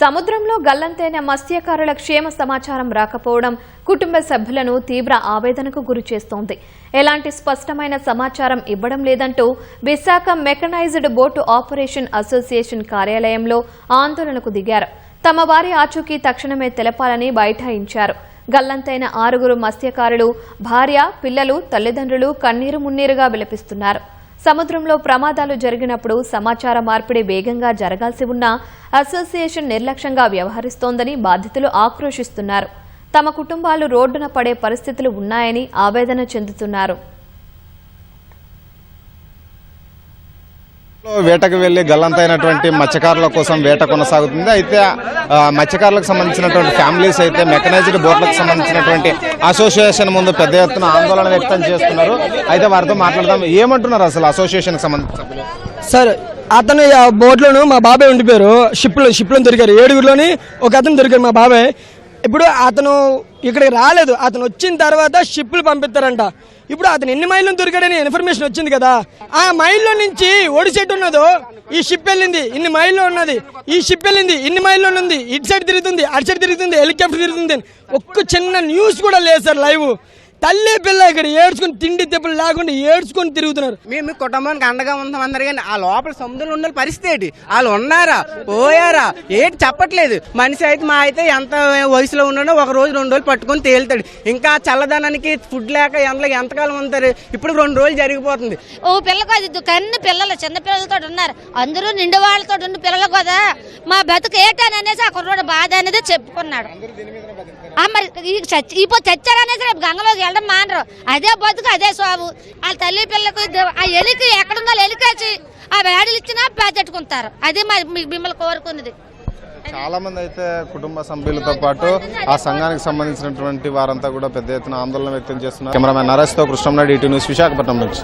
సముద్రంలో గల్లంతైన మత్స్యకారుల క్షేమ సమాచారం రాకపోవడం కుటుంబ సభ్యులను తీవ్ర ఆవేదనకు గురిచేస్తోంది. ఎలాంటి స్పష్టమైన సమాచారం ఇవ్వడం లేదంటూ Visakha mechanised boat operation association కార్యాలయంలో ఆందోళనకు దిగారు. తమ వారి ఆచూకీ తక్షణమే తెలపాలని బైఠాయించారు. గల్లంతైన 6 మత్స్యకారులు భార్య, పిల్లలు, తల్లిదండ్రులు కన్నీరు మున్నీరుగా విలపిస్తున్నారు. సముద్రంలో ప్రమాదాలు జరిగినప్పుడు సమాచార మార్పిడి వేగంగా జరగాల్సి ఉన్నా అసోసియేషన్ నిర్లక్ష్యంగా వ్యవహరిస్తోందని బాధితులు ఆక్రోశిస్తున్నారు. తమ కుటుంబాలు రోడ్డున పడే పరిస్థితులు ఉన్నాయని ఆవేదన చెందుతున్నారు. వేటకు వెళ్లి గల్లంతైనటువంటి మత్స్యకారుల కోసం వేట కొనసాగుతుంది. అయితే మత్స్యకారులకు సంబంధించినటువంటి ఫ్యామిలీస్ అయితే మెకనైజ్డ్ బోట్లకు సంబంధించినటువంటి అసోసియేషన్ ముందు పెద్ద ఎత్తున ఆందోళన వ్యక్తం చేస్తున్నారు. అయితే వారితో మాట్లాడదాం. ఏమంటున్నారు అసలు అసోసియేషన్ కి సంబంధించిన సార్? అతను బోట్లోను మా బాబాయ్ ఉండిపోయారు. షిప్లో దొరికారు. 7గురిలోని ఒక అతను దొరికారు మా బాబాయ్. ఇప్పుడు అతను ఇక్కడికి రాలేదు. అతను వచ్చిన తర్వాత షిప్లు పంపిస్తారంట. ఇప్పుడు అతను ఎన్ని మైళ్ళు దొరికాడని ఇన్ఫర్మేషన్ వచ్చింది కదా. ఆ మైల్లో నుంచి ఒడిసెట్ ఉన్నదో ఈ షిప్ వెళ్ళింది, ఇన్ని మైల్లో ఉన్నది. ఈ షిప్ వెళ్ళింది, ఇన్ని మైల్లో ఉన్నది. ఇటు సైడ్ తిరుగుతుంది, అటు సైడ్ తిరుగుతుంది, హెలికాప్టర్ తిరుగుతుంది. ఒక్క చిన్న న్యూస్ కూడా లేదు సార్. లైవ్ తల్లి పిల్ల ఇక్కడ ఏడ్చుకుని తిండి తెప్పులు లేకుండా ఏడ్చుకొని తిరుగుతున్నారు. మేము కుటుంబానికి అండగా ఉంటాం అందరు. కానీ ఆ లోపల సముద్రంలో ఉన్న పరిస్థితి ఏంటి? వాళ్ళు ఉన్నారా పోయారా ఏంటి చెప్పట్లేదు. మనిషి అయితే మా అయితే ఎంత వయసులో ఉన్నాడో 1 రోజు 2 రోజులు పట్టుకొని తేలుతాడు. ఇంకా చల్లదనానికి ఫుడ్ లేక ఎంతలోకి ఎంతకాలం ఉంటారు. ఇప్పుడు 2 రోజులు జరిగిపోతుంది. ఓ పిల్లకు అది కన్ను పిల్లలు చిన్న పిల్లలతో ఉన్నారు. అందరూ నిండు వాళ్ళతో ఉన్న పిల్లలు కదా. మా బతుకు ఏటని అనేసి ఆ కుర్రోడు బాధ అనేది చెప్పుకున్నాడు. మరి ఇప్పుడు చచ్చారనేసి రేపు గంగలోకి వెళ్ళడం మానరు. అదే బతుకు, అదే సాగు. వాళ్ళ తల్లి పిల్లలకు ఆ ఎలికి ఎక్కడున్నా ఎలికేసి ఆ వేడలు ఇచ్చినా పెట్టుకుంటారు. అదే మిమ్మల్ని కోరుకున్నది. చాలా మంది అయితే కుటుంబ సభ్యులతో పాటు ఆ సంఘానికి సంబంధించినటువంటి వారంతా కూడా పెద్ద ఎత్తున ఆందోళన వ్యక్తం చేస్తున్నారు. కెమెరామెన్ నరేష్ తో కృష్ణంనాయుడు, ఈటీ న్యూస్, విశాఖపట్నం నుంచి.